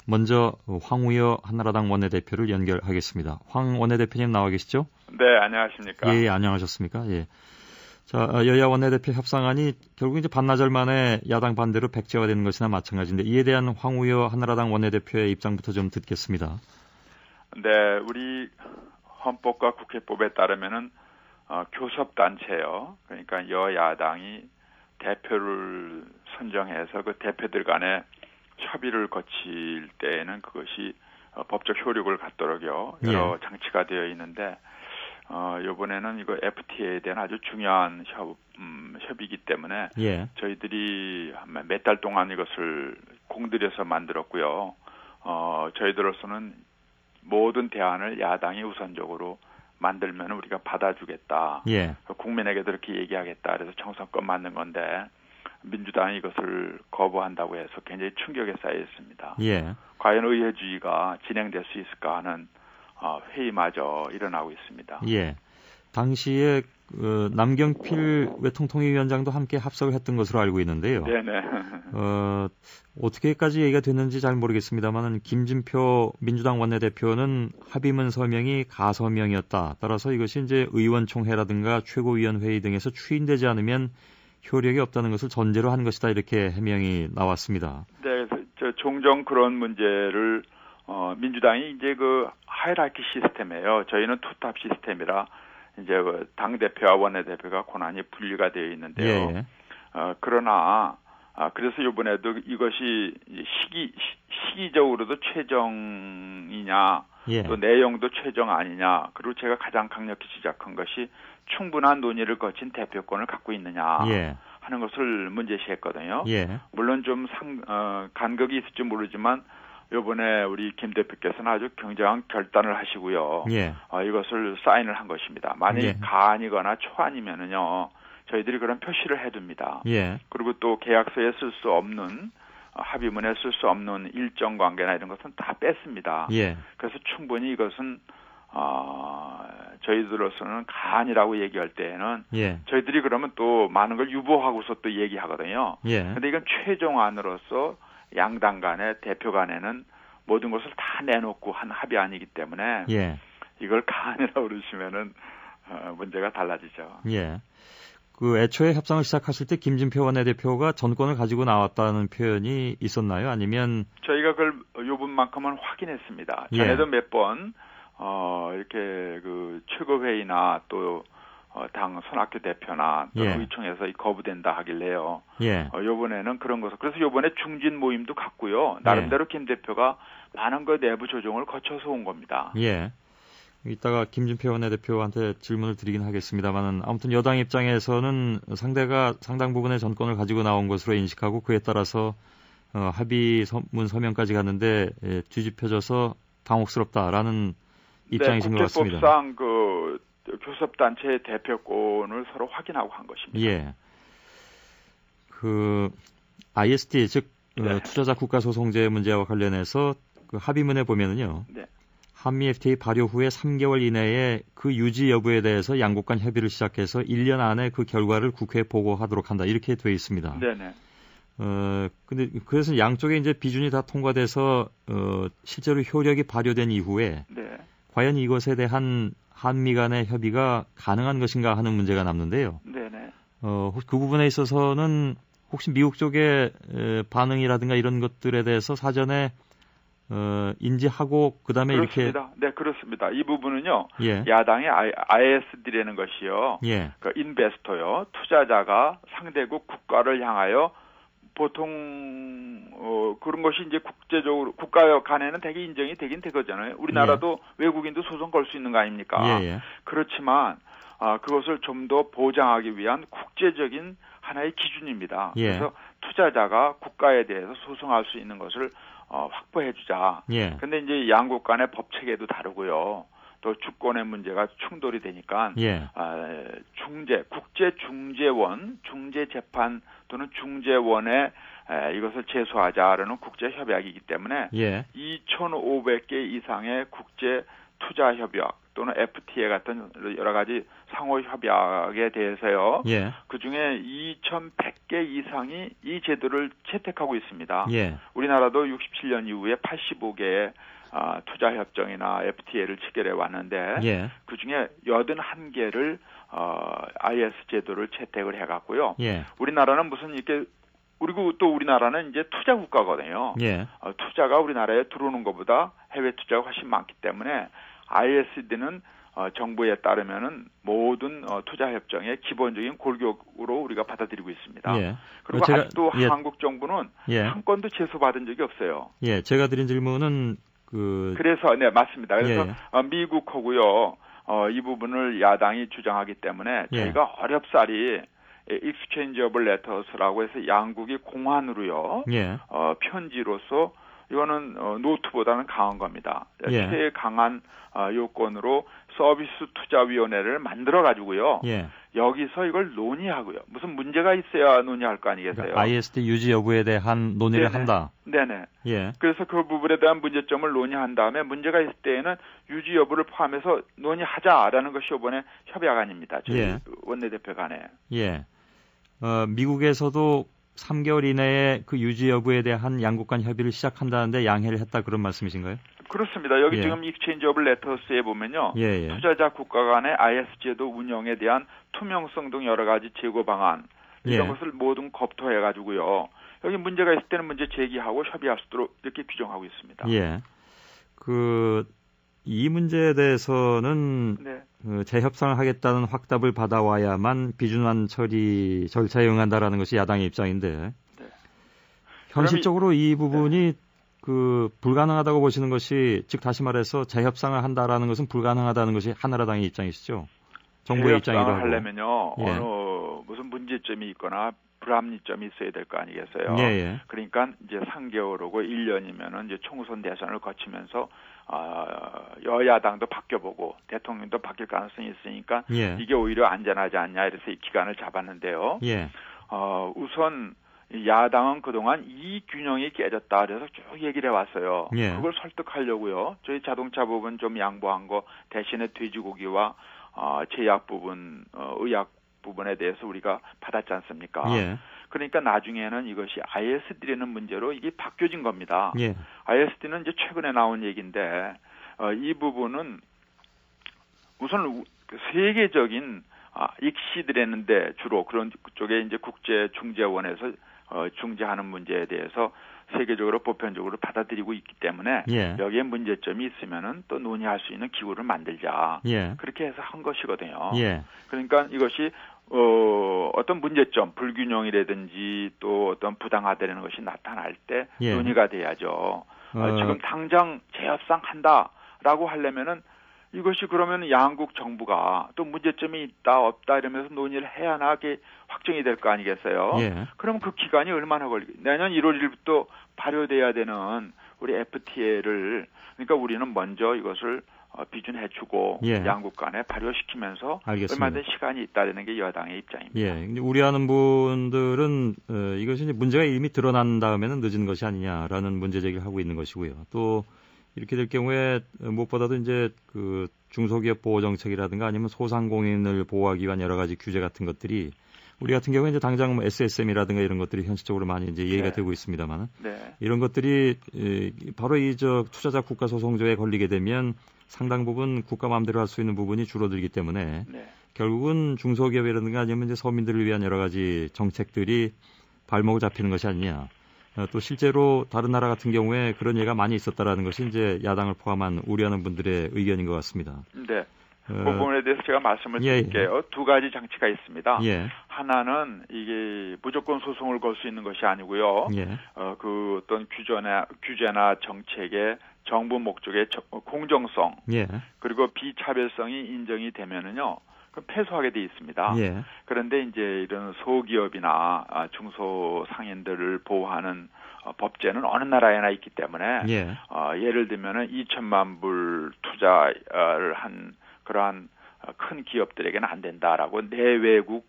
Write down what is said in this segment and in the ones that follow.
먼저 황우여 한나라당 원내대표를 연결하겠습니다. 황 원내대표님 나와 계시죠? 네, 안녕하십니까? 예, 안녕하셨습니까? 예. 자, 여야 원내대표 협상안이 결국 이제 반나절 만에 야당 반대로 백지화되는 것이나 마찬가지인데 이에 대한 황우여 한나라당 원내대표의 입장부터 좀 듣겠습니다. 네, 우리 헌법과 국회법에 따르면은 교섭단체요. 그러니까 여야당이 대표를 선정해서 그 대표들 간에 협의를 거칠 때에는 그것이 법적 효력을 갖도록요. 여러 장치가 되어 있는데 이번에는 이거 FTA에 대한 아주 중요한 협의이기 때문에 저희들이 몇 달 동안 이것을 공들여서 만들었고요. 저희들로서는 모든 대안을 야당이 우선적으로 만들면 우리가 받아주겠다. 국민에게도 이렇게 얘기하겠다. 그래서 청선권 만든 건데 민주당이 이것을 거부한다고 해서 굉장히 충격에 쌓여 있습니다. 과연 의회주의가 진행될 수 있을까 하는 회의마저 일어나고 있습니다. 당시에 남경필 외통통일위원장도 함께 합석을 했던 것으로 알고 있는데요. 네네. 어떻게까지 얘기가 됐는지 잘 모르겠습니다만 김진표 민주당 원내대표는 합의문 서명이 가서명이었다. 따라서 이것이 이제 의원총회라든가 최고위원회의 등에서 추인되지 않으면 효력이 없다는 것을 전제로 한 것이다. 이렇게 해명이 나왔습니다. 네, 종종 그런 문제를 민주당이 이제 그 하이라키 시스템이에요. 저희는 투탑 시스템이라 이제 당 대표와 원내 대표가 권한이 분리가 되어 있는데요. 그러나 그래서 이번에도 이것이 시기적으로도 최종이냐, 또 내용도 최종 아니냐. 그리고 제가 가장 강력히 지적한 것이 충분한 논의를 거친 대표권을 갖고 있느냐 하는 것을 문제시했거든요. 물론 좀 간극이 있을지 모르지만 이번에 우리 김 대표께서는 아주 굉장한 결단을 하시고요. 이것을 사인을 한 것입니다. 만약 가안이거나 초안이면은요, 저희들이 그런 표시를 해둡니다. 그리고 또 계약서에 쓸 수 없는 합의문에 쓸 수 없는 일정 관계나 이런 것은 다 뺐습니다. 그래서 충분히 이것은 저희들로서는 가안이라고 얘기할 때에는 저희들이 그러면 또 많은 걸 유보하고서 또 얘기하거든요. 근데 이건 최종안으로서 양당 간에 대표 간에는 모든 것을 다 내놓고 한 합의안이기 때문에 이걸 가안이라고 그러시면은 문제가 달라지죠. 그 애초에 협상을 시작하실 때 김진표 원내대표가 전권을 가지고 나왔다는 표현이 있었나요? 아니면 저희가 그걸 요번만큼은 확인했습니다. 전에도 몇 번 이렇게 그 최고회의나 또 당 손학규 대표나 또 의총에서 거부된다 하길래요. 요번에는 그런 것을 그래서 요번에 중진 모임도 갖고요. 나름대로 김 대표가 많은 거 내부 조정을 거쳐서 온 겁니다. 이따가 김진표 원내대표한테 질문을 드리긴 하겠습니다만 아무튼 여당 입장에서는 상대가 상당 부분의 전권을 가지고 나온 것으로 인식하고 그에 따라서 합의문 서명까지 갔는데 뒤집혀져서 당혹스럽다라는 입장이신 것 같습니다. 국제법상 그 교섭단체의 대표권을 서로 확인하고 한 것입니다. 그 ISD 즉 투자자 국가소송제 문제와 관련해서 그 합의문에 보면은요. 한미 FTA 발효 후에 3개월 이내에 그 유지 여부에 대해서 양국 간 협의를 시작해서 1년 안에 그 결과를 국회에 보고하도록 한다. 이렇게 되어 있습니다. 근데 그래서 양쪽에 이제 비준이 다 통과돼서 실제로 효력이 발효된 이후에 과연 이것에 대한 한미 간의 협의가 가능한 것인가 하는 문제가 남는데요. 그 부분에 있어서는 혹시 미국 쪽의 반응이라든가 이런 것들에 대해서 사전에 인지하고 그다음에 그렇습니다. 이렇게 네, 그렇습니다. 이 부분은요. 야당의 ISD라는 것이요. 그 인베스터요. 투자자가 상대국 국가를 향하여 보통 그런 것이 이제 국제적으로 국가 간에는 되게 인정이 되긴 되거든요. 우리나라도 외국인도 소송 걸 수 있는 거 아닙니까? 그렇지만 그것을 좀 더 보장하기 위한 국제적인 하나의 기준입니다. 그래서 투자자가 국가에 대해서 소송할 수 있는 것을 확보해 주자. 근데 이제 양국 간의 법 체계도 다르고요. 또 주권의 문제가 충돌이 되니까 국제 중재원, 중재재판 또는 중재원에 이것을 제소하자라는 국제 협약이기 때문에 2,500개 이상의 국제 투자 협약 또는 FTA 같은 여러 가지 상호 협약에 대해서요. 예. 그중에 2,100개 이상이 이 제도를 채택하고 있습니다. 예. 우리나라도 67년 이후에 85개의 투자 협정이나 FTA를 체결해 왔는데 예. 그중에 81개를 IS 제도를 채택을 해갔고요. 예. 우리나라는 무슨 이렇게 그리고 또 우리나라는 이제 투자 국가거든요. 예. 투자가 우리나라에 들어오는 것보다 해외 투자가 훨씬 많기 때문에 ISD는 정부에 따르면은 모든 투자 협정의 기본적인 골격으로 우리가 받아들이고 있습니다. 예. 그리고 아직도 한국 정부는 한 건도 제소받은 적이 없어요. 예, 제가 드린 질문은 그래서 네 맞습니다. 그래서 미국하고요 이 부분을 야당이 주장하기 때문에 저희가 어렵사리 Exchangeable Letters라고 해서 양국이 공환으로요 편지로서 이거는 노트보다는 강한 겁니다. 최강한 요건으로 서비스 투자위원회를 만들어 가지고요. 여기서 이걸 논의하고요. 무슨 문제가 있어야 논의할 거 아니겠어요? 그러니까 ISD 유지 여부에 대한 논의를 한다. 네네. 그래서 그 부분에 대한 문제점을 논의한 다음에 문제가 있을 때에는 유지 여부를 포함해서 논의하자라는 것이 이번에 협약안입니다. 저희 원내대표 간에. 미국에서도 3개월 이내에 그 유지 여부에 대한 양국 간 협의를 시작한다는데 양해를 했다 그런 말씀이신가요? 그렇습니다. 여기 지금 Exchangeable Letters에 보면요. 투자자 국가 간의 IS 제도 운영에 대한 투명성 등 여러 가지 제고 방안 이런 것을 모든 검토해가지고요. 여기 문제가 있을 때는 문제 제기하고 협의할 수 있도록 이렇게 규정하고 있습니다. 이 문제에 대해서는 재협상을 하겠다는 확답을 받아와야만 비준안 처리 절차에 응한다라는 것이 야당의 입장인데 현실적으로 이 부분이 불가능하다고 보시는 것이 즉 다시 말해서 재협상을 한다라는 것은 불가능하다는 것이 한나라당의 입장이시죠? 정부의 입장이라고. 재협상을 하려면요 어느 무슨 문제점이 있거나 불합리점이 있어야 될 거 아니겠어요? 그러니까 이제 3개월이고 1년이면은 이제 총선 대선을 거치면서 여야당도 바뀌어보고 대통령도 바뀔 가능성이 있으니까 이게 오히려 안전하지 않냐 이래서 이 기간을 잡았는데요. 우선 야당은 그동안 이익균형이 깨졌다 그래서 쭉 얘기를 해왔어요. 그걸 설득하려고요. 저희 자동차 부분 좀 양보한 거 대신에 돼지고기와 제약 부분, 의약 부분에 대해서 우리가 받았지 않습니까? 그러니까 나중에는 이것이 ISD라는 문제로 이게 바뀌어진 겁니다. ISD는 이제 최근에 나온 얘기인데 이 부분은 우선 세계적인 익시드라는데 주로 그런 쪽에 이제 국제중재원에서 중재하는 문제에 대해서 세계적으로 보편적으로 받아들이고 있기 때문에 여기에 문제점이 있으면은 또 논의할 수 있는 기구를 만들자. 그렇게 해서 한 것이거든요. 그러니까 이것이 어떤 문제점, 불균형이라든지 또 어떤 부당하다는 것이 나타날 때 논의가 돼야죠. 지금 당장 재협상 한다라고 하려면은 이것이 그러면 양국 정부가 또 문제점이 있다 없다 이러면서 논의를 해야 나게 확정이 될 거 아니겠어요? 그럼 그 기간이 얼마나 내년 1월 1일부터 발효돼야 되는 우리 FTA를 그러니까 우리는 먼저 이것을 비준해주고 양국 간에 발효시키면서 얼마든 시간이 있다는 게 여당의 입장입니다. 우려하는 분들은 이것이 이제 문제가 이미 드러난 다음에는 늦은 것이 아니냐라는 문제 제기를 하고 있는 것이고요. 또 이렇게 될 경우에 무엇보다도 이제 중소기업 보호 정책이라든가 아니면 소상공인을 보호하기 위한 여러 가지 규제 같은 것들이 우리 같은 경우에 이제 당장 SSM이라든가 이런 것들이 현실적으로 많이 이제 얘기가 되고 있습니다만은 이런 것들이 바로 투자자 국가 소송조에 걸리게 되면 상당 부분 국가 마음대로 할 수 있는 부분이 줄어들기 때문에 결국은 중소기업이라든가 아니면 이제 서민들을 위한 여러 가지 정책들이 발목을 잡히는 것이 아니냐. 또 실제로 다른 나라 같은 경우에 그런 예가 많이 있었다라는 것이 이제 야당을 포함한 우려하는 분들의 의견인 것 같습니다. 그 부분에 대해서 제가 말씀을 드릴게요. 두 가지 장치가 있습니다. 하나는 이게 무조건 소송을 걸 수 있는 것이 아니고요. 그 어떤 규제나 정책의 정부 목적의 공정성 그리고 비차별성이 인정이 되면은요. 그럼 패소하게 돼 있습니다. 그런데 이제 이런 소기업이나 중소상인들을 보호하는 법제는 어느 나라에나 있기 때문에 예를 들면은 2천만 불 투자를 한 그러한 큰 기업들에게는 안 된다라고 내외국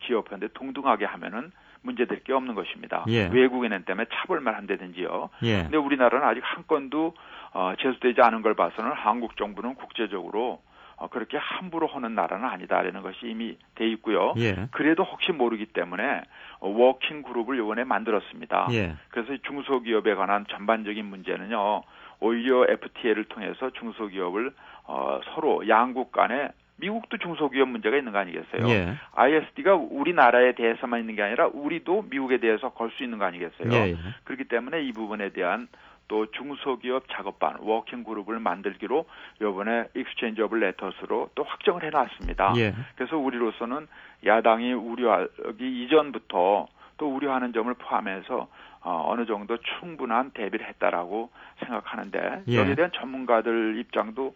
기업한테 동등하게 하면은 문제될 게 없는 것입니다. 외국인은 때문에 차별만 한다든지요. 근데 우리나라는 아직 한 건도 제소되지 않은 걸 봐서는 한국 정부는 국제적으로 그렇게 함부로 하는 나라는 아니다라는 것이 이미 돼 있고요. 예. 그래도 혹시 모르기 때문에 워킹 그룹을 이번에 만들었습니다. 예. 그래서 중소기업에 관한 전반적인 문제는요. 오히려 FTA를 통해서 중소기업을 서로 양국 간에 미국도 중소기업 문제가 있는 거 아니겠어요? 예. ISD가 우리나라에 대해서만 있는 게 아니라 우리도 미국에 대해서 걸 수 있는 거 아니겠어요? 예. 그렇기 때문에 이 부분에 대한 또 중소기업 작업반 워킹 그룹을 만들기로 이번에 익스체인지 오브 레터스로 또 확정을 해놨습니다. 예. 그래서 우리로서는 야당이 우려하기 이전부터 또 우려하는 점을 포함해서 어느 정도 충분한 대비를 했다라고 생각하는데 예. 여기에 대한 전문가들 입장도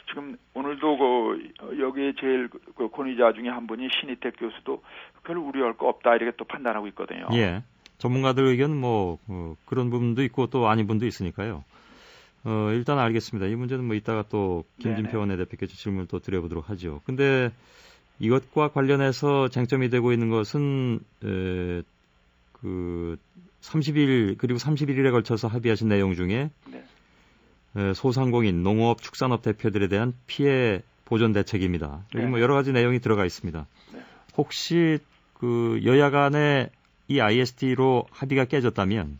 지금 오늘도 여기에 제일 권위자 중에 한 분이 신희택 교수도 별 우려할 거 없다 이렇게 또 판단하고 있거든요. 예. 전문가들 의견 그런 부분도 있고 또 아닌 분도 있으니까요. 일단 알겠습니다. 이 문제는 이따가 또 김진표 원내대표께 질문을 또 드려보도록 하죠. 근데 이것과 관련해서 쟁점이 되고 있는 것은 30일 그리고 31일에 걸쳐서 합의하신 내용 중에 소상공인, 농업, 축산업 대표들에 대한 피해 보전 대책입니다. 여기 여러 가지 내용이 들어가 있습니다. 혹시 여야 간에 이 ISD로 합의가 깨졌다면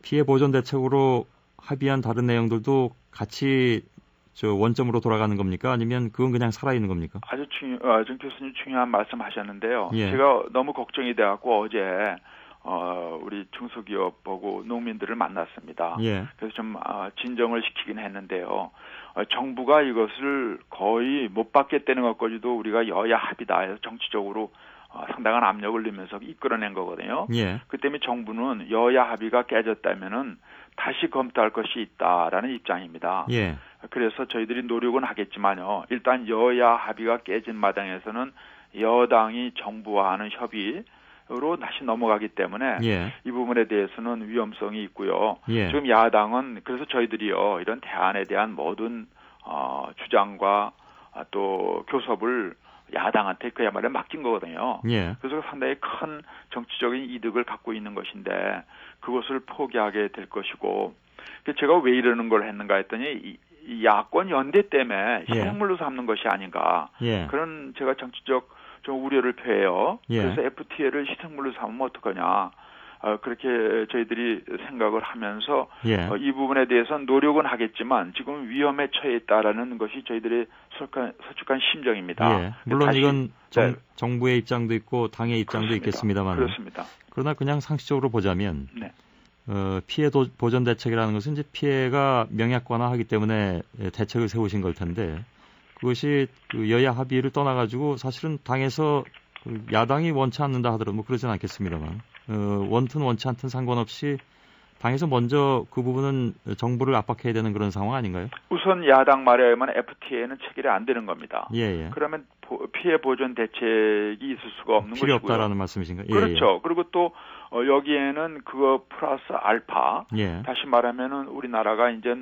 피해 보전 대책으로 합의한 다른 내용들도 같이 원점으로 돌아가는 겁니까? 아니면 그건 그냥 살아있는 겁니까? 아주 정 교수님 중요한 말씀하셨는데요. 예. 제가 너무 걱정이 돼갖고 어제 우리 중소기업하고 농민들을 만났습니다. 예. 그래서 좀 진정을 시키긴 했는데요. 정부가 이것을 거의 못 받겠다는 것까지도 우리가 여야 합의다 해서 정치적으로 상당한 압력을 넣으면서 이끌어낸 거거든요. 예. 그 때문에 정부는 여야 합의가 깨졌다면은 다시 검토할 것이 있다라는 입장입니다. 예. 그래서 저희들이 노력은 하겠지만요. 일단 여야 합의가 깨진 마당에서는 여당이 정부와 하는 협의로 다시 넘어가기 때문에 이 부분에 대해서는 위험성이 있고요. 지금 야당은 그래서 저희들이요 이런 대안에 대한 모든 주장과 또 교섭을 야당한테 그야말로 맡긴 거거든요. 그래서 상당히 큰 정치적인 이득을 갖고 있는 것인데 그것을 포기하게 될 것이고 제가 왜 이러는 걸 했는가 했더니 이 야권 연대 때문에 희생물로 삼는 것이 아닌가 그런 제가 정치적 좀 우려를 표해요. 그래서 FTA를 희생물로 삼으면 어떡하냐. 그렇게 저희들이 생각을 하면서 이 부분에 대해서는 노력은 하겠지만 지금 위험에 처해 있다라는 것이 저희들의 솔직한 심정입니다. 물론 이건 정부의 입장도 있고 당의 입장도 있겠습니다만 그렇습니다. 그러나 그냥 상식적으로 보자면 피해 보전 대책이라는 것은 이제 피해가 명약관화하기 때문에 대책을 세우신 걸 텐데 그것이 여야 합의를 떠나가지고 사실은 당에서 야당이 원치 않는다 하더라도 그러진 않겠습니다만 원튼 원치 않든 상관없이 당에서 먼저 그 부분은 정부를 압박해야 되는 그런 상황 아닌가요? 우선 야당 말에 의하면 FTA는 체결이 안 되는 겁니다. 그러면 피해 보전 대책이 있을 수가 없는 것이고요. 필요 없다라는 말씀이신가요? 그렇죠. 그리고 또 여기에는 그거 플러스 알파. 다시 말하면은 우리나라가 이제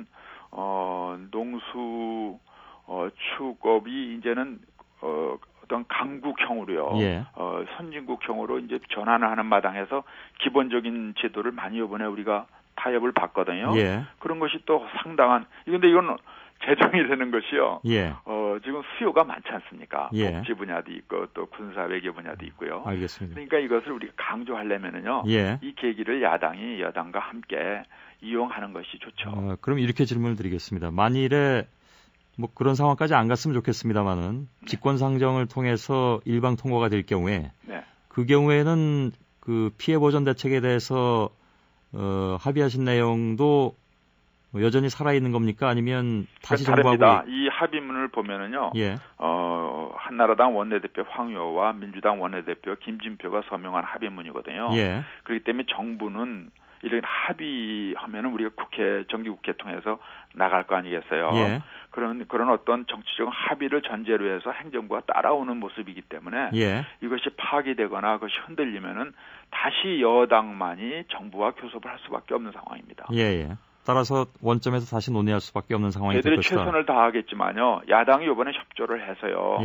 농수 축업이 이제는 어떤 강국형으로요. 선진국형으로 이제 전환을 하는 마당에서 기본적인 제도를 많이 이번에 우리가 타협을 받거든요. 그런 것이 또 상당한 그런데 이건 재정이 되는 것이요. 지금 수요가 많지 않습니까? 복지 분야도 있고 또 군사 외교 분야도 있고요. 알겠습니다. 그러니까 이것을 우리가 강조하려면은요. 이 계기를 야당이 여당과 함께 이용하는 것이 좋죠. 그럼 이렇게 질문을 드리겠습니다. 만일에 그런 상황까지 안 갔으면 좋겠습니다만은 직권상정을 통해서 일방 통과가 될 경우에 그 경우에는 그 피해 보전 대책에 대해서 합의하신 내용도 여전히 살아있는 겁니까? 아니면 다시 정부하고 이 합의문을 보면은요. 한나라당 원내대표 황교안와 민주당 원내대표 김진표가 서명한 합의문이거든요. 그렇기 때문에 정부는 이런 합의하면은 우리가 정기국회 통해서 나갈 거 아니겠어요? 그런 어떤 정치적 합의를 전제로 해서 행정부가 따라오는 모습이기 때문에 이것이 파기되거나 그것이 흔들리면은 다시 여당만이 정부와 교섭을 할 수밖에 없는 상황입니다. 따라서 원점에서 다시 논의할 수밖에 없는 상황이 될 것이다. 저희들이 최선을 다하겠지만요. 야당이 이번에 협조를 해서요.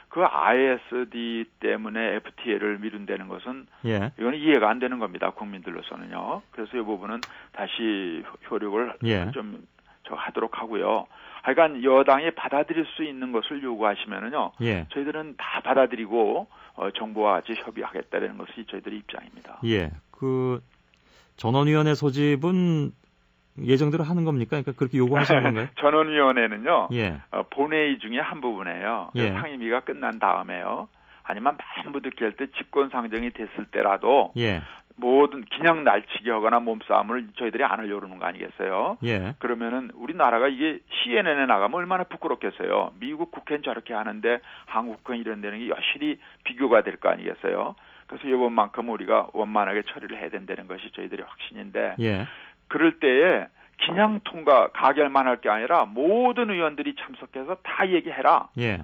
그 ISD 때문에 FTA를 미룬다는 것은 이건 이해가 안 되는 겁니다. 국민들로서는요. 그래서 이 부분은 다시 효력을 좀 저 하도록 하고요. 하여간 여당이 받아들일 수 있는 것을 요구하시면은요. 예. 저희들은 다 받아들이고 정부와 같이 협의하겠다는 것이 저희들의 입장입니다. 예. 그 전원위원회 소집은 예정대로 하는 겁니까? 그러니까 그렇게 요구하시는 건가요? 전원위원회는요. 예. 본회의 중에 한 부분이에요. 예. 상임위가 끝난 다음에요. 아니면 만부 듣기 할 때 집권상정이 됐을 때라도 예. 모든 그냥 날치기 하거나 몸싸움을 저희들이 안 하려고 그러는 거 아니겠어요? 예. 그러면은 우리나라가 이게 CNN에 나가면 얼마나 부끄럽겠어요. 미국 국회는 저렇게 하는데 한국 국회는 이런 데는 게 여실히 비교가 될 거 아니겠어요? 그래서 이번만큼 우리가 원만하게 처리를 해야 된다는 것이 저희들의 확신인데 예. 그럴 때에 그냥 통과 가결만 할 게 아니라 모든 의원들이 참석해서 다 얘기해라. 예.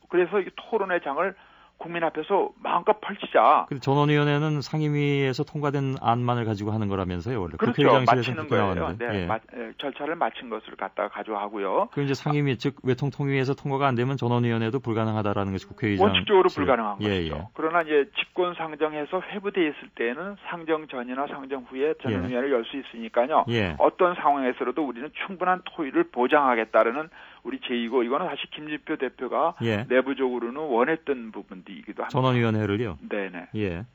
그래서 이 토론회 장을 국민 앞에서 마음껏 펼치자. 전원위원회는 상임위에서 통과된 안만을 가지고 하는 거라면서요, 원래. 그렇죠. 마치는 거예요. 나왔는데. 네, 예. 절차를 마친 것을 갖다가 가져가고요. 그 이제 상임위 즉 외통통위에서 통과가 안 되면 전원위원회도 불가능하다라는 것이 국회의장. 원칙적으로 불가능한 예, 것이죠. 예. 그러나 이제 집권 상정해서 회부돼 있을 때에는 상정 전이나 상정 후에 전원위원회를 열 수 있으니까요. 예. 어떤 상황에서라도 우리는 충분한 토의를 보장하겠다라는 우리 제의고 이거는 사실 김진표 대표가 예. 내부적으로는 원했던 부분이기도 합니다. 전원위원회를요? 네네. 예.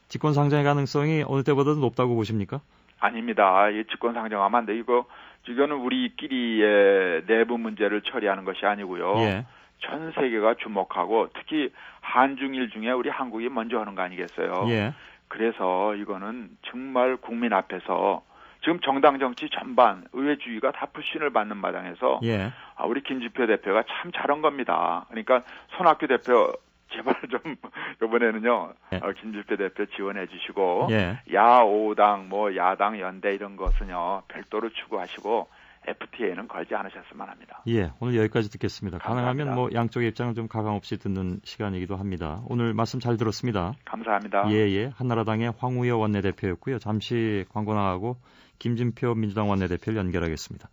집권 상정의 가능성이 어느 때보다도 높다고 보십니까? 아닙니다. 이 집권 상정하면 안 돼. 이거는 우리끼리의 내부 문제를 처리하는 것이 아니고요. 예. 전 세계가 주목하고 특히 한중일 중에 우리 한국이 먼저 하는 거 아니겠어요. 예. 그래서 이거는 정말 국민 앞에서 지금 정당 정치 전반 의회주의가 다 불신을 받는 마당에서 예. 우리 김진표 대표가 참 잘한 겁니다. 그러니까 손학규 대표 제발 좀 이번에는요 예. 김진표 대표 지원해 주시고 예. 야5당 뭐 야당 연대 이런 것은요 별도로 추구하시고 FTA는 걸지 않으셨으면 합니다. 예, 오늘 여기까지 듣겠습니다. 감사합니다. 가능하면 뭐 양쪽의 입장을 좀 가감 없이 듣는 시간이기도 합니다. 오늘 말씀 잘 들었습니다. 감사합니다. 예. 한나라당의 황우여 원내대표였고요. 잠시 광고 나가고 김진표 민주당 원내대표를 연결하겠습니다.